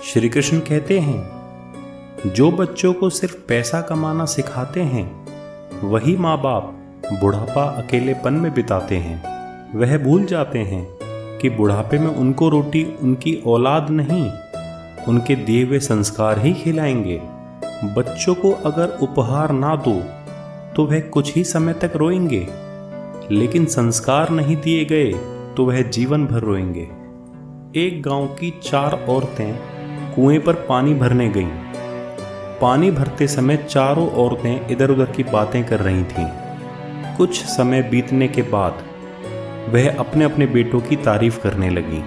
श्री कृष्ण कहते हैं, जो बच्चों को सिर्फ पैसा कमाना सिखाते हैं वही माँ बाप बुढ़ापा अकेलेपन में बिताते हैं। वह भूल जाते हैं कि बुढ़ापे में उनको रोटी उनकी औलाद नहीं, उनके दिए हुए संस्कार ही खिलाएंगे। बच्चों को अगर उपहार ना दो तो वह कुछ ही समय तक रोएंगे, लेकिन संस्कार नहीं दिए गए तो वह जीवन भर रोएंगे। एक गांव की 4 औरतें कुएं पर पानी भरने गईं। पानी भरते समय चारों औरतें इधर उधर की बातें कर रही थीं। कुछ समय बीतने के बाद वह अपने अपने बेटों की तारीफ करने लगी।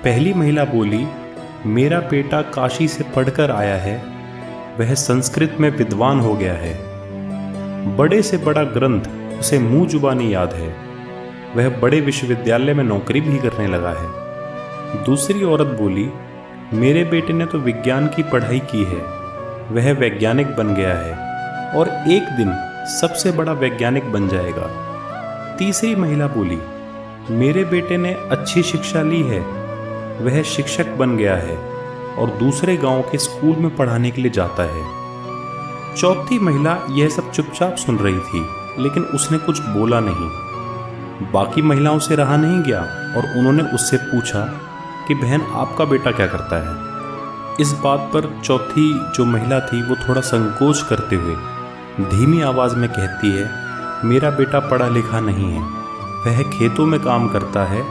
पहली महिला बोली, मेरा बेटा काशी से पढ़कर आया है, वह संस्कृत में विद्वान हो गया है। बड़े से बड़ा ग्रंथ उसे मुंह जुबानी याद है। वह बड़े विश्वविद्यालय में नौकरी भी करने लगा है। दूसरी औरत बोली, मेरे बेटे ने तो विज्ञान की पढ़ाई की है, वह वैज्ञानिक बन गया है और एक दिन सबसे बड़ा वैज्ञानिक बन जाएगा। तीसरी महिला बोली, मेरे बेटे ने अच्छी शिक्षा ली है, वह शिक्षक बन गया है और दूसरे गांव के स्कूल में पढ़ाने के लिए जाता है। चौथी महिला यह सब चुपचाप सुन रही थी, लेकिन उसने कुछ बोला नहीं। बाकी महिलाओं से रहा नहीं गया और उन्होंने उससे पूछा कि बहन, आपका बेटा क्या करता है। इस बात पर चौथी जो महिला थी वो थोड़ा संकोच करते हुए धीमी आवाज़ में कहती है, मेरा बेटा पढ़ा लिखा नहीं है, वह खेतों में काम करता है।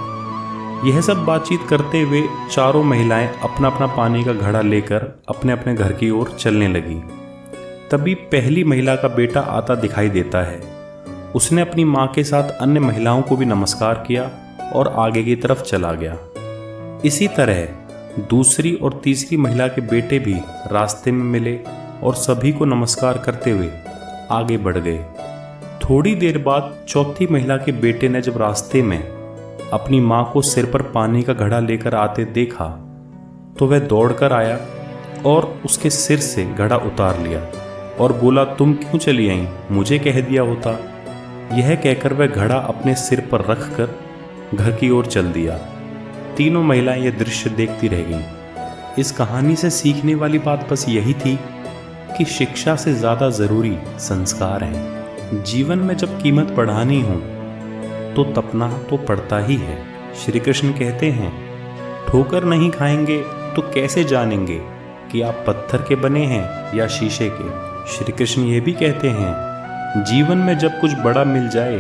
यह सब बातचीत करते हुए चारों महिलाएं अपना अपना पानी का घड़ा लेकर अपने अपने घर की ओर चलने लगी। तभी पहली महिला का बेटा आता दिखाई देता है। उसने अपनी माँ के साथ अन्य महिलाओं को भी नमस्कार किया और आगे की तरफ चला गया। इसी तरह दूसरी और तीसरी महिला के बेटे भी रास्ते में मिले और सभी को नमस्कार करते हुए आगे बढ़ गए। थोड़ी देर बाद चौथी महिला के बेटे ने जब रास्ते में अपनी माँ को सिर पर पानी का घड़ा लेकर आते देखा तो वह दौड़कर आया और उसके सिर से घड़ा उतार लिया और बोला, तुम क्यों चली आई, मुझे कह दिया होता। यह कहकर वह घड़ा अपने सिर पर रखकर घर की ओर चल दिया। तीनों महिलाएं यह दृश्य देखती रह गईं। इस कहानी से सीखने वाली बात बस यही थी कि शिक्षा से ज़्यादा ज़रूरी संस्कार हैं। जीवन में जब कीमत बढ़ानी हो तो तपना तो पड़ता ही है। श्री कृष्ण कहते हैं, ठोकर नहीं खाएंगे तो कैसे जानेंगे कि आप पत्थर के बने हैं या शीशे के। श्री कृष्ण ये भी कहते हैं, जीवन में जब कुछ बड़ा मिल जाए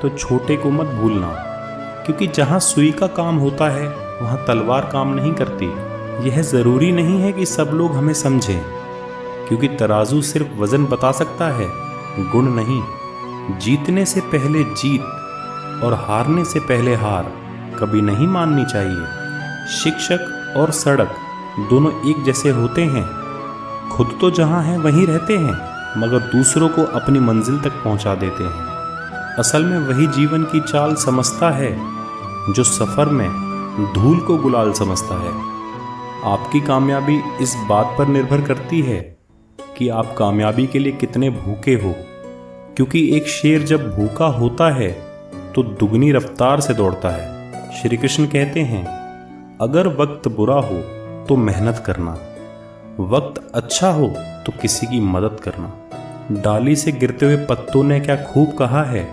तो छोटे को मत भूलना, क्योंकि जहाँ सुई का काम होता है वहाँ तलवार काम नहीं करती। यह ज़रूरी नहीं है कि सब लोग हमें समझें, क्योंकि तराजू सिर्फ वजन बता सकता है, गुण नहीं। जीतने से पहले जीत और हारने से पहले हार कभी नहीं माननी चाहिए। शिक्षक और सड़क दोनों एक जैसे होते हैं। खुद तो जहाँ हैं वहीं रहते हैं, मगर दूसरों को अपनी मंजिल तक पहुँचा देते हैं। असल में वही जीवन की चाल समझता है जो सफ़र में धूल को गुलाल समझता है। आपकी कामयाबी इस बात पर निर्भर करती है कि आप कामयाबी के लिए कितने भूखे हो, क्योंकि एक शेर जब भूखा होता है तो दुगनी रफ्तार से दौड़ता है। श्री कृष्ण कहते हैं, अगर वक्त बुरा हो तो मेहनत करना, वक्त अच्छा हो तो किसी की मदद करना। डाली से गिरते हुए पत्तों ने क्या खूब कहा है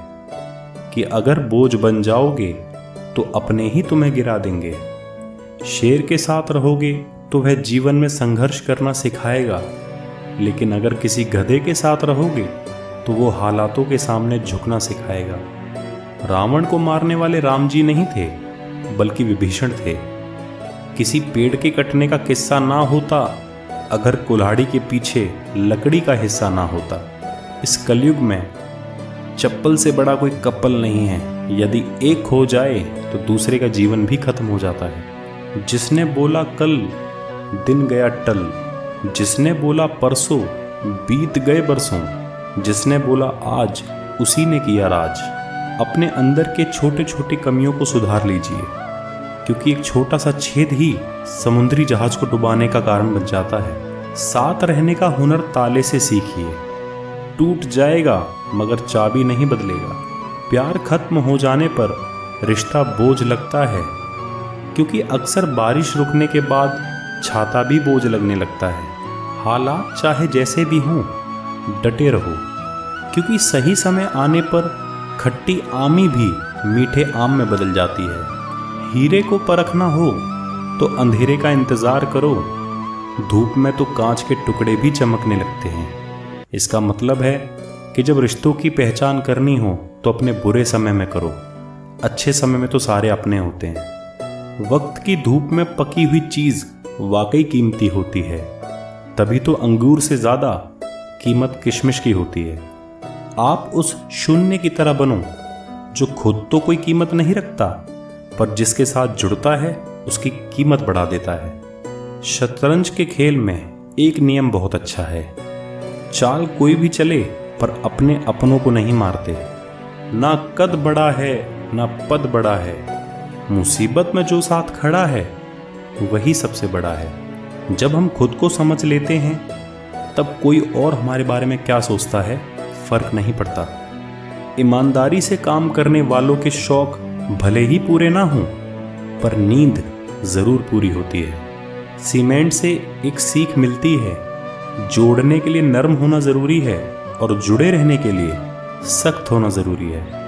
कि अगर बोझ बन जाओगे तो अपने ही तुम्हें गिरा देंगे। शेर के साथ रहोगे तो वह जीवन में संघर्ष करना सिखाएगा, लेकिन अगर किसी गधे के साथ रहोगे तो वो हालातों के सामने झुकना सिखाएगा। रावण को मारने वाले राम जी नहीं थे, बल्कि विभीषण थे। किसी पेड़ के कटने का किस्सा ना होता अगर कुल्हाड़ी के पीछे लकड़ी का हिस्सा ना होता। इस कलयुग में चप्पल से बड़ा कोई कपल नहीं है। यदि एक हो जाए तो दूसरे का जीवन भी खत्म हो जाता है। जिसने बोला कल, दिन गया टल। जिसने बोला परसों, बीत गए बरसों। जिसने बोला आज, उसी ने किया राज। अपने अंदर के छोटे छोटे कमियों को सुधार लीजिए, क्योंकि एक छोटा सा छेद ही समुद्री जहाज को डुबाने का कारण बन जाता है। साथ रहने का हुनर ताले से सीखिए। टूट जाएगा मगर चाबी नहीं बदलेगा। प्यार खत्म हो जाने पर रिश्ता बोझ लगता है, क्योंकि अक्सर बारिश रुकने के बाद छाता भी बोझ लगने लगता है। हालात चाहे जैसे भी हों, डटे रहो, क्योंकि सही समय आने पर खट्टी आमी भी मीठे आम में बदल जाती है। हीरे को परखना हो तो अंधेरे का इंतजार करो। धूप में तो कांच के टुकड़े भी चमकने लगते हैं। इसका मतलब है कि जब रिश्तों की पहचान करनी हो तो अपने बुरे समय में करो, अच्छे समय में तो सारे अपने होते हैं। वक्त की धूप में पकी हुई चीज वाकई कीमती होती है, तभी तो अंगूर से ज्यादा कीमत किशमिश की होती है। आप उस शून्य की तरह बनो जो खुद तो कोई कीमत नहीं रखता, पर जिसके साथ जुड़ता है उसकी कीमत बढ़ा देता है। शतरंज के खेल में एक नियम बहुत अच्छा है, चाल कोई भी चले पर अपने अपनों को नहीं मारते। ना कद बड़ा है ना पद बड़ा है, मुसीबत में जो साथ खड़ा है वही सबसे बड़ा है। जब हम खुद को समझ लेते हैं तब कोई और हमारे बारे में क्या सोचता है फर्क नहीं पड़ता। ईमानदारी से काम करने वालों के शौक भले ही पूरे ना हों, पर नींद जरूर पूरी होती है। सीमेंट से एक सीख मिलती है, जोड़ने के लिए नरम होना जरूरी है और जुड़े रहने के लिए सख्त होना जरूरी है।